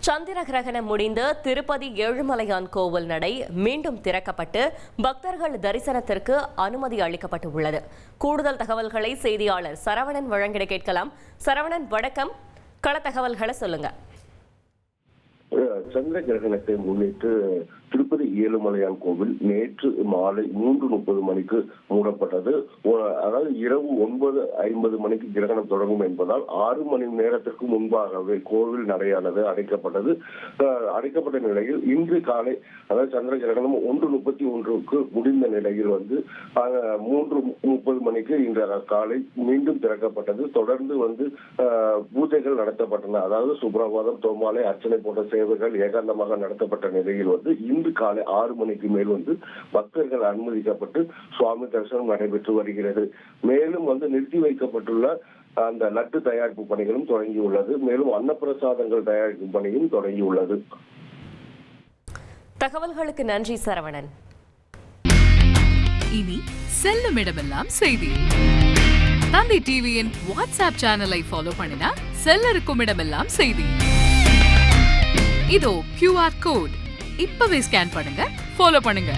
சந்திர கிரகணம் முடிந்து திருப்பதி ஏழுமலையான் கோவில் நடை மீண்டும் திறக்கப்பட்டு பக்தர்கள் தரிசனத்திற்கு அனுமதி அளிக்கப்பட்டுள்ளது. கூடுதல் தகவல்களை செய்தியாளர் சரவணன் வழங்கிட கேட்கலாம். சரவணன், வணக்கம். கள தகவல்களை சொல்லுங்க. சந்திர கிரகணத்தை முன்னிட்டு திருப்பதி ஏழுமலையான் கோவில் நேற்று மாலை 3:30 மணிக்கு மூடப்பட்டது. அதாவது இரவு 9:50 மணிக்கு கிரகணம் தொடங்கும் என்பதால் 6 மணி நேரத்திற்கு முன்பாகவே கோவில் நடையானது அடைக்கப்பட்டது. அடைக்கப்பட்ட நிலையில் இன்று காலை, அதாவது சந்திர கிரகணம் 1:31க்கு முடிந்த நிலையில் 3:30 மணிக்கு இன்று காலை மீண்டும் திறக்கப்பட்டது. தொடர்ந்து பூஜைகள் நடத்தப்பட்டன. அதாவது சுப்ரபாதம், தோமாலை, அர்ச்சனை போன்ற சேவைகள் ஏகாந்தமாக நடத்தப்பட்ட நிலையில் இன்று காலை 6 மணிக்கு மேல் பக்தர்கள் அனுமதிக்கப்பட்டு சுவாமி தரிசனம் நடைபெற்று வருகிறது. மேலும் நிறுத்தி வைக்கப்பட்டுள்ள அந்த லட்டு தயாரிப்பு பணிகளும் தொடங்கியுள்ளது. மேலும் அன்னப்பிரசாதங்கள் தயாரிக்கும் பணியும் தொடங்கியுள்ளது. தகவல்களுக்கு நன்றி சரவணன். இனி செல்லும் இடமெல்லாம் செய்தி. தந்தி டிவியின் வாட்ஸ்அப் சேனலை ஃபாலோ பண்ணினா செல்ல இருக்கும் இடமெல்லாம் செய்தி. இதோ QR கோட் இப்பவே ஸ்கேன் பண்ணுங்க, ஃபாலோ பண்ணுங்க.